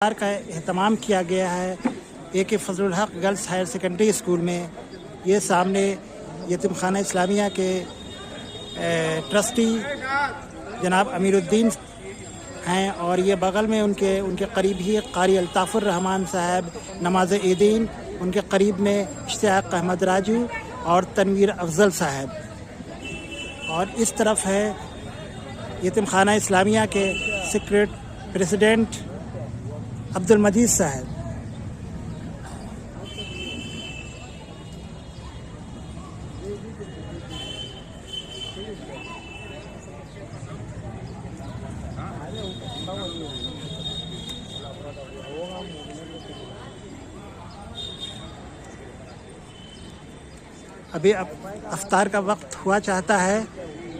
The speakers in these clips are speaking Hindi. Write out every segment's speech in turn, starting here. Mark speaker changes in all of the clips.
Speaker 1: का एहतमाम किया गया है AK फजलुल हक गर्ल्स हायर सेकेंडरी स्कूल में। ये सामने यतीम खाना इस्लामिया के ट्रस्टी जनाब अमीरुद्दीन हैं और ये बगल में उनके करीब ही कारी अल्ताफ़ुर रहमान साहब नमाज ईदीन, उनके करीब में इश्तियाक अहमद राजू और तनवीर अफजल साहब, और इस तरफ है यतीम खाना इस्लामिया के सेक्रेटरी प्रेसिडेंट अब्दुल मजीद साहब। अभी अफ्तार का वक्त हुआ चाहता है,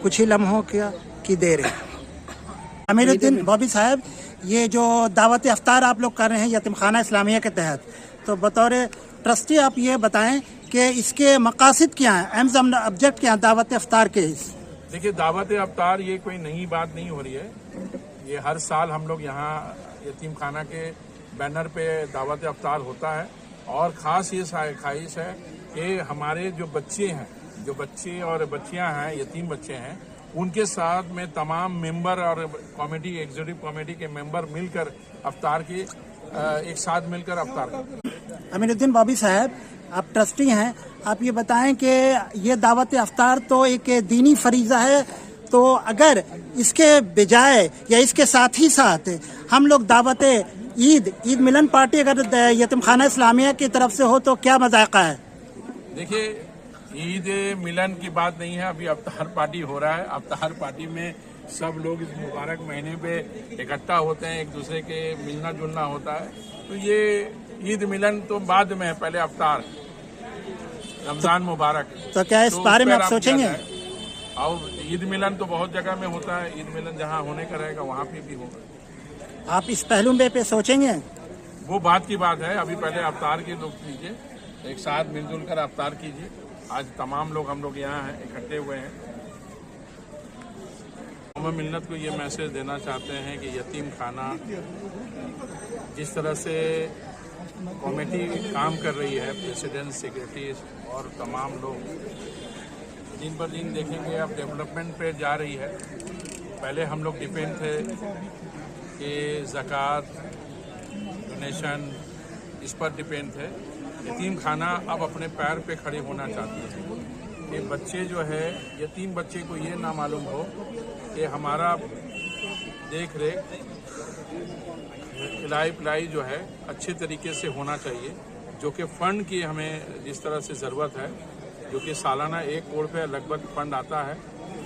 Speaker 1: कुछ ही लम्हों की देर है। अमीरुद्दीन बॉबी साहब, ये जो दावत अफ्तार आप लोग कर रहे हैं यतीम खाना इस्लामिया के तहत, तो बतौर ट्रस्टी आप ये बताएं कि इसके मकासद क्या हैं, अहम ऑब्जेक्ट क्या हैं दावत अफ्तार के?
Speaker 2: देखिए, दावत अफ्तार ये कोई नई बात नहीं हो रही है। ये हर साल हम लोग यहाँ यतीम खाना के बैनर पे दावत अफ्तार होता है, और ख़ास ये ख्वाहिश है कि हमारे जो बच्चे और बच्चियाँ हैं, यतीम बच्चे हैं, उनके साथ में तमाम मेंबर और कमेटी, एग्जीक्यूटिव कमेटी के मेंबर मिलकर अफ्तार की एक साथ मिलकर अफ्तार करते।
Speaker 1: अमीरुद्दीन बॉबी साहब, आप ट्रस्टी हैं, आप ये बताएं कि ये दावत अफ्तार तो एक दीनी फरीज़ा है, तो अगर इसके बजाय या इसके साथ ही साथ हम लोग दावत ईद मिलन पार्टी अगर यतीम खाना इस्लामिया की तरफ से हो तो क्या मज़ाक़ा है?
Speaker 2: देखिए, ईद मिलन की बात नहीं है, अभी अफ्तार पार्टी हो रहा है। अफ्तार पार्टी में सब लोग इस मुबारक महीने पे इकट्ठा होते हैं, एक दूसरे के मिलना जुलना होता है। तो ये ईद मिलन तो बाद में है, पहले अफ्तार। रमजान मुबारक।
Speaker 1: तो क्या इस बारे में आप सोचेंगे?
Speaker 2: और ईद मिलन तो बहुत जगह में होता है, ईद मिलन जहाँ होने का रहेगा वहाँ पे भी होगा।
Speaker 1: आप इस पहलू पे सोचेंगे?
Speaker 2: वो बात की बात है, अभी पहले अफ्तार की लोग कीजिए, एक साथ मिलजुल कर अफ्तार कीजिए। आज तमाम लोग हम लोग यहाँ हैं, इकट्ठे हुए हैं। कौम मिल्लत को ये मैसेज देना चाहते हैं कि यतीम खाना जिस तरह से कमेटी काम कर रही है, प्रेसिडेंट, सेक्रेटरी और तमाम लोग दिन पर दिन देखेंगे अब डेवलपमेंट पे जा रही है। पहले हम लोग डिपेंड थे कि ज़कात, डोनेशन, इस पर डिपेंड थे। यतीम खाना अब अपने पैर पे खड़े होना चाहते हैं कि बच्चे जो है, यतीम बच्चे को ये ना मालूम हो कि हमारा देख रेख, खिलाई पिलाई जो है अच्छे तरीके से होना चाहिए, जो कि फ़ंड की हमें जिस तरह से ज़रूरत है, जो कि सालाना 1 करोड़ पे लगभग फ़ंड आता है,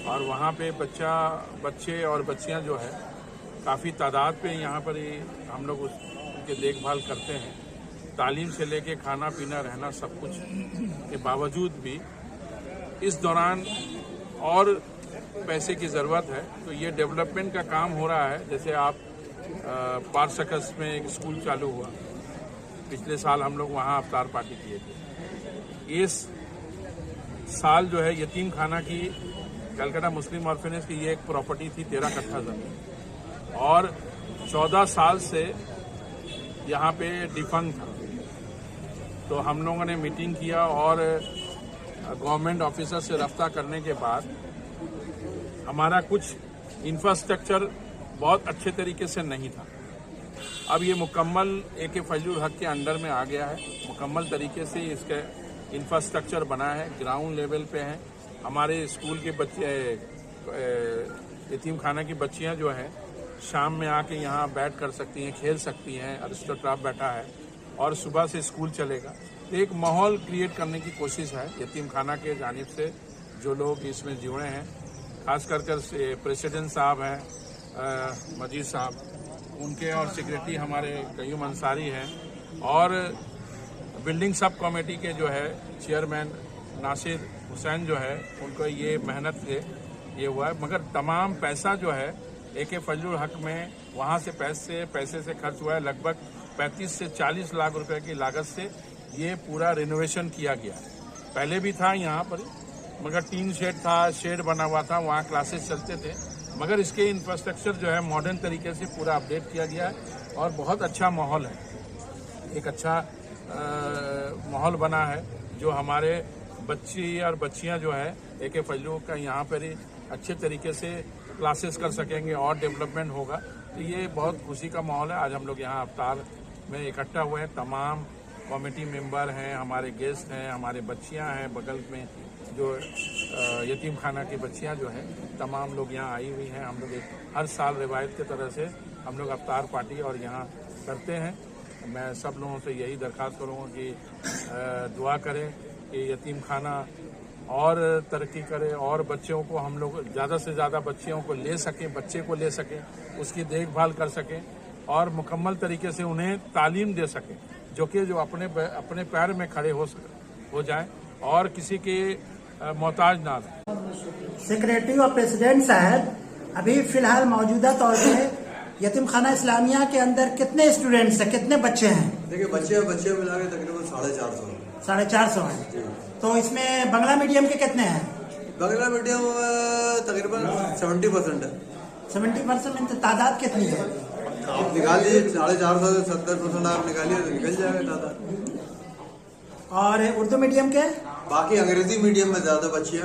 Speaker 2: और वहाँ पे बच्चे और बच्चियाँ जो है काफ़ी तादाद पे यहाँ पर हम लोग उनके देखभाल करते हैं। तालीम से लेके खाना पीना रहना सब कुछ के बावजूद भी इस दौरान और पैसे की ज़रूरत है। तो ये डेवलपमेंट का काम हो रहा है। जैसे आप पारसकस में एक स्कूल चालू हुआ, पिछले साल हम लोग वहाँ अफ्तार पार्टी किए थे। इस साल जो है यतीम खाना की कलकत्ता मुस्लिम ऑर्फेनेज की ये एक प्रॉपर्टी थी, 13 कट्ठा ज़मीन, और 14 साल से यहाँ पे डिफंक्ट था। तो हम लोगों ने मीटिंग किया और गवर्नमेंट ऑफिसर से रब्ता करने के बाद हमारा कुछ इंफ्रास्ट्रक्चर बहुत अच्छे तरीके से नहीं था। अब ये मुकम्मल AK फजलुल हक के अंडर में आ गया है, मुकम्मल तरीके से इसका इंफ्रास्ट्रक्चर बना है, ग्राउंड लेवल पे है। हमारे स्कूल के बच्चे, यतीम खाना की बच्चियाँ जो हैं, शाम में आके यहाँ बैठ कर सकती हैं, खेल सकती हैं, अरिस्टो ट्रॉफ बैठा है, और सुबह से स्कूल चलेगा। तो एक माहौल क्रिएट करने की कोशिश है यतीम खाना के जानिब से, जो लोग इसमें जुड़े हैं, खास कर प्रेसिडेंट साहब हैं मजीद साहब, उनके, और सेक्रेटरी हमारे कयूम अंसारी हैं, और बिल्डिंग सब कमेटी के जो है चेयरमैन नासिर हुसैन जो है, उनको ये मेहनत से ये हुआ है। मगर तमाम पैसा जो है AK फजलुल हक में वहाँ से पैसे से खर्च हुआ है। लगभग 35 से 40 लाख रुपए की लागत से ये पूरा रिनोवेशन किया गया। पहले भी था यहाँ पर, मगर टीन शेड था, शेड बना हुआ था, वहाँ क्लासेस चलते थे, मगर इसके इंफ्रास्ट्रक्चर जो है मॉडर्न तरीके से पूरा अपडेट किया गया है। और बहुत अच्छा माहौल है। एक अच्छा माहौल बना है जो हमारे बच्ची और बच्चियां जो है AK फजलू का यहाँ पर ही अच्छे तरीके से क्लासेस कर सकेंगे और डेवलपमेंट होगा। तो ये बहुत खुशी का माहौल है। आज हम लोग यहाँ अफ्तार में इकट्ठा हुए हैं। तमाम कमेटी मेंबर हैं, हमारे गेस्ट हैं, हमारे बच्चियां हैं, बगल में जो यतीम खाना की बच्चियां जो हैं, तमाम लोग यहाँ आई हुई हैं। हम लोग हर साल रिवायत की तरह से हम लोग अफ्तार पार्टी और यहाँ करते हैं। मैं सब लोगों से यही दरख्वास्त करूँगा कि दुआ करें कि यतीम खाना और तरक्की करे और बच्चों को हम लोग ज़्यादा से ज़्यादा बच्चियों को ले सकें, बच्चे को ले सकें, उसकी देखभाल कर सकें और मुकम्मल तरीके से उन्हें तालीम दे सकें, जो कि जो अपने पैर में खड़े हो जाएं और किसी के मोहताज ना रहें।
Speaker 1: सेक्रेटरी और प्रेसिडेंट साहब, अभी फिलहाल मौजूदा तौर पे यतीम खाना इस्लामिया के अंदर कितने स्टूडेंट्स हैं, कितने बच्चे हैं?
Speaker 3: देखिए बच्चे मिला के तकरीबन 450
Speaker 1: 450 हैं। तो इसमें बांग्ला मीडियम के कितने हैं?
Speaker 3: बांग्ला मीडियम तकरीबन 70% है।
Speaker 1: 70% में तादाद कितनी है?
Speaker 3: आप निकाल लीजिए 450 से 70% आप निकालिए तो निकल जाएगा तादाद।
Speaker 1: और उर्दू मीडियम के?
Speaker 3: बाकी अंग्रेजी मीडियम में ज्यादा बच्चे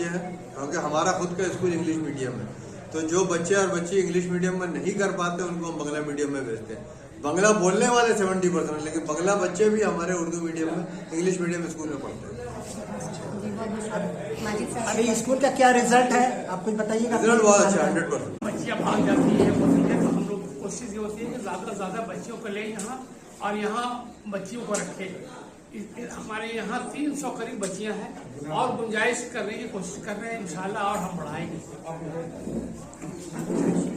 Speaker 3: हैं क्योंकि हमारा खुद का स्कूल इंग्लिश मीडियम है। तो जो बच्चे और बच्ची इंग्लिश मीडियम में नहीं कर पाते उनको हम बांग्ला मीडियम में भेजते हैं। बांग्ला बोलने वाले 70%, लेकिन बांग्ला बच्चे भी हमारे उर्दू मीडियम में इंग्लिश मीडियम स्कूल में पढ़ते हैं।
Speaker 1: अभी स्कूल का क्या रिजल्ट है, आप कुछ बताइएगा?
Speaker 3: रिजल्ट बहुत अच्छा, 100%।
Speaker 4: बच्चियाँ भाग जाती है तो हम लोग की कोशिश ये होती है कि ज़्यादा से ज़्यादा बच्चियों को ले यहाँ और यहाँ बच्चियों को रखें। हमारे यहाँ 300 करीब बच्चियाँ हैं और गुंजाइश करने की कोशिश कर रहे हैं इंशाल्लाह, और हम बढ़ाएंगे।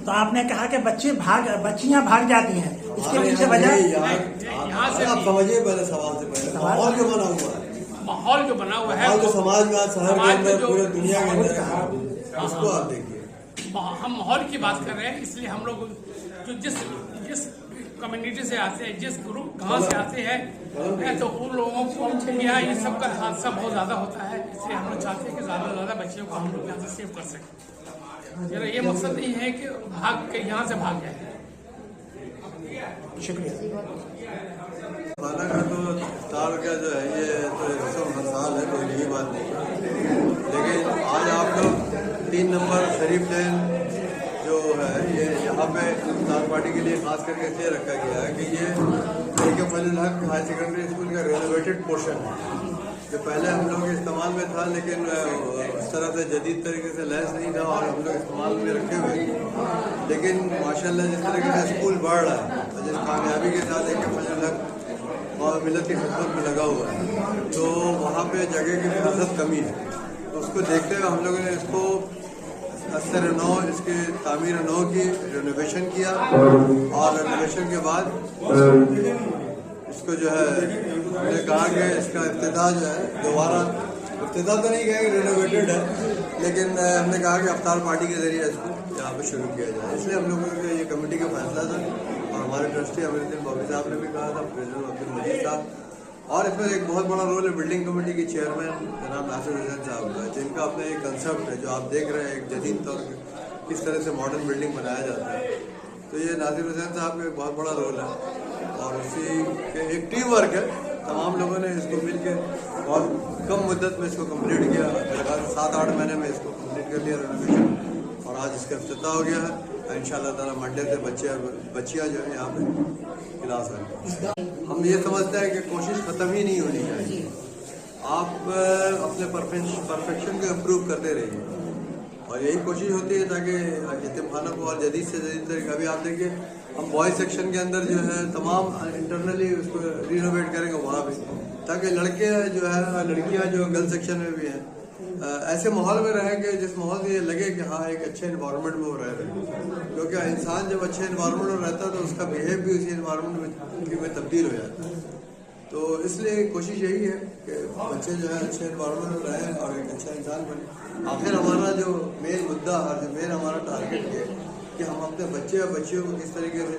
Speaker 1: तो आपने कहा कि बच्चियां भाग जाती हैं, इसके पीछे वजह?
Speaker 4: यहाँ से
Speaker 3: आप समझिए पहले सवाल से पहले माहौल जो बना हुआ है,
Speaker 4: माहौल जो बना हुआ है,
Speaker 3: माहौल जो समाज में आज शहर के अंदर पूरे दुनिया के अंदर, उसको आप देखिए।
Speaker 4: हम माहौल की बात कर रहे हैं, इसलिए हम लोग जो जिस कम्युनिटी से आते हैं, जिस ग्रुप कहाँ से आते हैं, तो उन लोगों को यहाँ ये सब का हादसा बहुत ज़्यादा होता है। इसलिए हम लोग चाहते हैं कि ज़्यादा से ज़्यादा बच्चियों को हम लोग यहाँ से सेव कर सकें। मेरा ये मकसद नहीं है कि यहाँ से भाग जाए।
Speaker 1: शुक्रिया।
Speaker 3: खाना का तो इफ्तार का जो है ये तो रस्म हर साल है, कोई नई बात नहीं है। लेकिन आज आप लोग 3 नंबर शरीफ लेन जो है ये यहाँ पे इफ्तार पार्टी के लिए खास करके इसलिए रखा गया है कि ये AK फजल हक हाई सेकेंडरी स्कूल का रेनोवेटेड पोर्शन है, जो पहले हम लोग इस्तेमाल में था लेकिन उस तरह से जदीद तरीके से लैस नहीं था और हम लोग इस्तेमाल में रखे हुए। लेकिन माशाल्लाह जिस तरीके से स्कूल बढ़ रहा है और जिस कामयाबी के साथ AK फजल हक और मिलत की खिदमत में लगा हुआ है, तो वहाँ पे जगह की बहुत कमी है। तो उसको देखते हुए हम लोगों ने इसको अस्तर नौ, इसके तामीर नौ की रेनोवेशन किया और रेनोवेशन के बाद इसको जो है हमने कहा कि इसका इफ्तिताह जो है दोबारा, इफ्तिताह तो नहीं कहेंगे रेनोवेटेड है, लेकिन हमने कहा कि अफ्तार पार्टी के जरिए इसको यहाँ पे शुरू किया जाए। इसलिए हम लोगों का ये कमेटी का फैसला था और हमारे ट्रस्टी अमीरुद्दीन बॉबी साहब ने भी कहा था, प्रेसिडेंट अब्दुल मजीद साहब, और इसमें एक बहुत बड़ा रोल है बिल्डिंग कमेटी के चेयरमैन जनाब नासिर हुसैन साहब का, जिनका अपना एक कंसेप्ट है जो आप देख रहे हैं, एक जदीद तौर पर किस तरह से मॉडर्न बिल्डिंग बनाया जाता है। तो ये नासिर हुसैन साहब का एक बहुत बड़ा रोल है और उसी के एक टीम वर्क है। तमाम लोगों ने इसको मिल के बहुत कम मुद्दत में इसको कंप्लीट किया, मेरे ख्याल 7-8 महीने में इसको कंप्लीट कर लिया रेनोवेशन, और आज इसका इफ्तिताह हो गया है। इंशाअल्लाह ताला मंडे से बच्चियाँ जो है यहाँ पे क्लास है। हम ये समझते हैं कि कोशिश ख़त्म ही नहीं होनी चाहिए, आप अपने परफेक्शन को इम्प्रूव करते रहिए और यही कोशिश होती है ताकि यतीम खाना को और जदीद से जदीद तरीके। अभी आप देखिए हम बॉयज़ सेक्शन के अंदर जो है तमाम इंटरनली उसको रिनोवेट करेंगे वहाँ भी, ताकि लड़के जो है लड़कियाँ जो गर्ल सेक्शन में भी हैं ऐसे माहौल में रहें कि जिस माहौल से ये लगे कि हाँ एक अच्छे इन्वायरमेंट में वो रह रहे हैं। क्योंकि इंसान जब अच्छे इन्वायरमेंट में रहता है तो उसका बिहेव भी उसी इन्वायरमेंट में तब्दील हो जाता है। तो इसलिए कोशिश यही है कि बच्चे जो है अच्छे इन्वायरमेंट में रहें और एक अच्छा इंसान बने। आखिर हमारा जो मेन मुद्दा और जो मेन हमारा टारगेट है कि हम अपने बच्चे और बच्चियों को किस तरीके से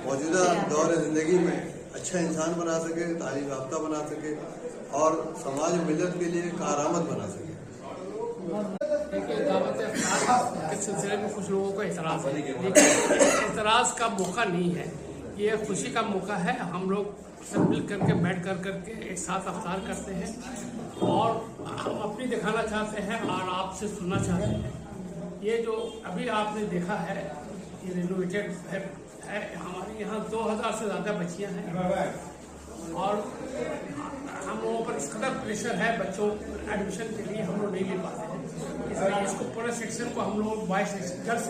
Speaker 3: मौजूदा दौर ज़िंदगी में अच्छा इंसान बना सके, तालीम याफ्ता बना सके और समाज मिलत के लिए कारआमद बना सके।
Speaker 4: दावत के सिलसिले में कुछ लोगों को एतराज़ है, लेकिन एतराज़ का मौका नहीं है। ये खुशी का मौका है। हम लोग सब मिल करके बैठ करके एक साथ अफ्तार करते हैं और हम अपनी दिखाना चाहते हैं और आपसे सुनना चाहते हैं। ये जो अभी आपने देखा है ये रिनोवेटेड है। हमारे यहाँ 2000 से ज़्यादा बच्चियाँ हैं और हम लोगों पर इस कदर प्रेशर है बच्चों एडमिशन के लिए, हम लोग नहीं ले पाते हैं। इसलिए इसको पूरे सेक्शन को हम लोग boys section girls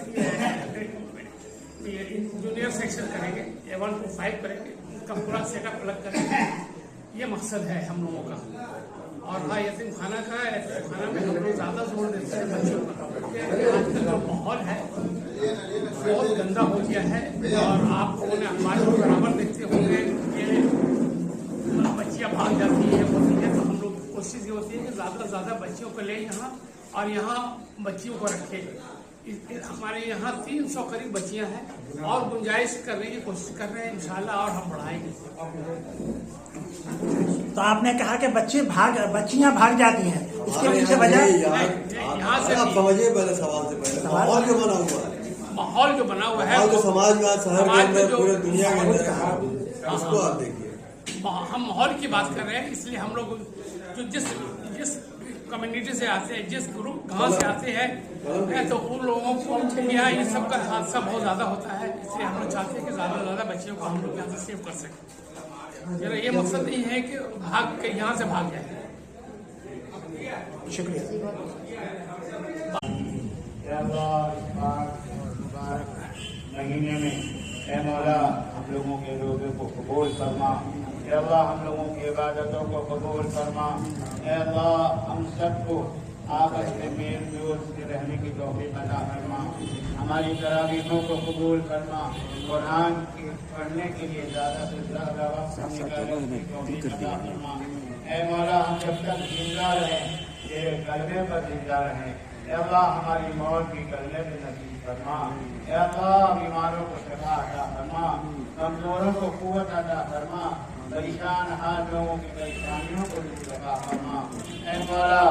Speaker 4: junior section करेंगे, A1 to 5 करेंगे, इसका पूरा सेटअप अलग करेंगे। ये मकसद है हम लोगों का। और हाँ, यतीम खाना का यतीम खाना में हम लोग ज़्यादा जोर देते हैं बच्चों पर। आजकल जो माहौल है बहुत गंदा हो गया है और आप लोगों ने हमारे को बराबर देखते होंगे कि बच्चियाँ भाग जाती है होती है। तो हम लोग की कोशिश ये होती है कि ज़्यादा से ज़्यादा बच्चियों को ले यहाँ और यहाँ बच्चियों को रखें। हमारे यहाँ 300 करीब बच्चियाँ हैं और गुंजाइश करने की कोशिश कर रहे हैं इंशाल्लाह और हम बढ़ाएंगे।
Speaker 1: तो आपने कहा कि बच्चियां भाग जाती हैं, इसके पीछे वजह
Speaker 4: यहाँ से
Speaker 3: आप समझिए पहले सवाल से पहले माहौल जो बना हुआ है,
Speaker 4: माहौल जो बना हुआ है
Speaker 3: माहौल जो समाजवाद शहर के अंदर पूरे दुनिया के अंदर
Speaker 4: हाँ,
Speaker 3: उसको आप देखिए।
Speaker 4: हम माहौल की बात कर रहे हैं, इसलिए हम लोग जो जिस कम्युनिटी से आते हैं, जिस ग्रुप गांव से आते हैं तो उन लोगों को यहाँ ये सब का हादसा बहुत ज़्यादा होता है। इसलिए हम लोग चाहते हैं कि ज़्यादा से ज़्यादा बच्चियों को हम लोग यहाँ से सेव कर सकें। मेरा ये मकसद नहीं है कि भाग के यहाँ से भाग जाए।
Speaker 5: महीने में ऐ मौला हम लोगों के रोज़ों को कबूल फरमा। ऐ अल्लाह हम लोगों की इबादतों को कबूल फरमा। ऐ अल्लाह हम सबको आपस में मेल जोल से रहने की तौफीक अता फरमा। हमारी तरावीहों को कबूल फरमा। कुरान की पढ़ने के लिए ज़्यादा से ज़्यादा वक्त निकालने की तौफीक अता फरमा। ऐ मौला हम जब तक जिंदा रहें तेरे कलमे पर जिंदा रहें। ऐ अल्लाह हमारी मौत भी कलमे में नसीब फरमा। ऐ अल्लाह बीमारों को शिफा अता फरमा, कमजोरों को कुव्वत अता फरमा, परेशान हाल लोगों की परेशानियों को दूर फरमा। ऐ मौला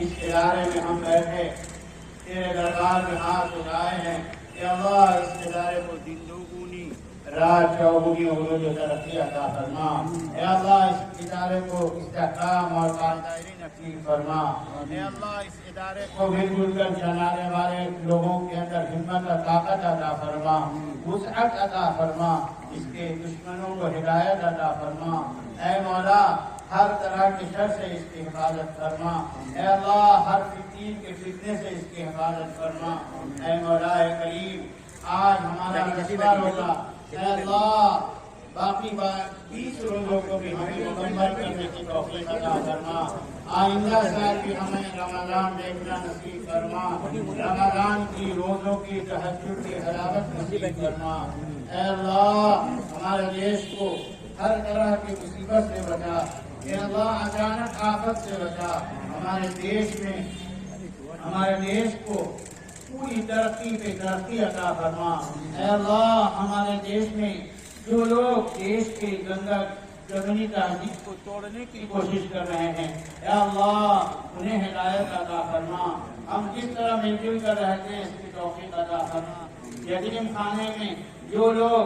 Speaker 5: इस इदारे में हम बैठे तेरे दरबार में हाथ उठाए हैं। ऐ अल्लाह इस इदारे को दिन दोगुनी रात चौगुनी उरूज तरक्की अता फरमा। ऐ अल्लाह इस इदारे को इस्तेहकाम और कामयाबी नसीब फरमा। ऐ अल्लाह इस इदारे को मिलजुल कर चलाने वाले लोगों के अंदर हिम्मत और ताकत अता फरमा, वुसअत अता फरमा, इसके दुश्मनों को हिदायत अता फरमा। ऐ मौला हर तरह के शर से इसकी हिफाजत फरमा। ऐ अल्लाह हर फितीन के फितने से इसकी हिफाजत फरमा। ऐ मौला करीम आज हमारा मशवरा होगा। ऐ अल्लाह बाकी 20 रोजों को भी हमें मुकम्मल करने की तौफीक अता फरमा। आइंदा साल भी हमें रमजान देखना नसीब फरमा। रमजान की रोजों की तहज्जुद की हलावत नसीब फरमा। ऐ अल्लाह हमारे देश को हर तरह की मुसीबत से बचा। ऐ अल्लाह अचानक आफत से बचा। हमारे देश को पूरी तरक्की पे तरक्की अता फरमा। ऐ अल्लाह हमारे देश में जो लोग देश के गंगा जमीनी तहजीब को तोड़ने की कोशिश कर रहे हैं, ऐ अल्लाह उन्हें हिदायत अता फरमा। हम जिस तरह मिलजुल कर रहते हैं इसकी तौफीक अता फरमा। यतीम खाने में जो लोग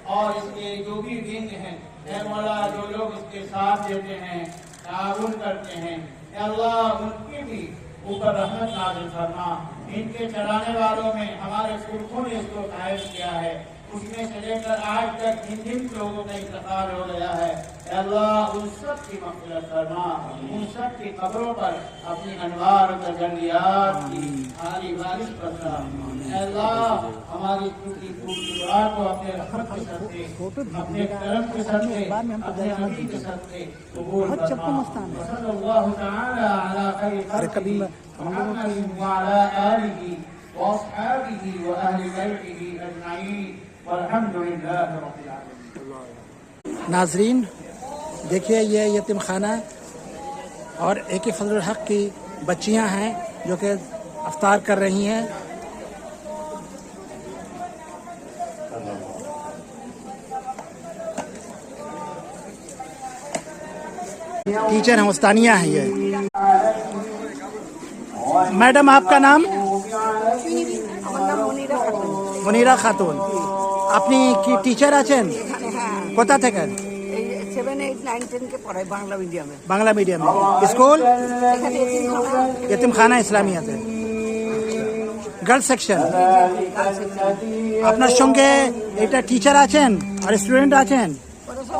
Speaker 5: और इसके जो भी विंग हैं, ऐ मौला जो लोग इसके साथ देते हैं, ताउन करते हैं, ऐ अल्लाह उनकी भी ऊपर रहमत नाज़िल फरमा। इनके चलाने वालों में हमारे पुरखों ने इसको कायम किया है, उसमें से लेकर आज तक जिन लोगों का इंतकाल हो गया है, अल्लाह उन सब की मग़फ़िरत फरमा, उन सब की कब्रों पर अपनी अनवार तजल्लियात की खाली बारिश फरमा। अल्लाह हमारी टूटी फूटी दुआ को अपने रहमत के सदक़े, अपने करम के सदक़े, अपने नबी के सदक़े कबूल फरमा। सल्लल्लाहु तआला अला खैर खल्क़िही मुहम्मद व अला आलिही व अस्हाबिही व अहलि बैतिही अजमईन।
Speaker 1: नाजरीन देखिए ये यतीम खाना और AK फजलुल हक की बच्चियां हैं जो कि अफ्तार कर रही हैं। टीचर हैं, उस्तानिया हैं ये। मैडम आपका नाम? मुनीरा खातून। আপনি কি টিচার আছেন? কোথা থেকে?
Speaker 6: এই 7, 8, 9, 10 কে পড়াই বাংলা মিডিয়ামে।
Speaker 1: বাংলা মিডিয়ামে। স্কুল
Speaker 6: এখানে এতিমখানা,
Speaker 1: ইতিমখানা ইসলামিয়াতে, গার্লস সেকশন। আপনার সঙ্গে এটা টিচার আছেন আর স্টুডেন্ট আছেন?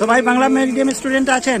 Speaker 1: সবাই বাংলা মিডিয়াম স্টুডেন্ট আছেন?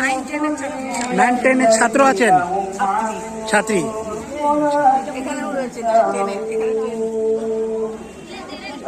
Speaker 6: 9, 10 এর ছাত্রী।
Speaker 1: 9, 10 এর ছাত্র আছেন, ছাত্রী।
Speaker 6: এখানেও রয়েছে 9, 10 এর, এখানে 10।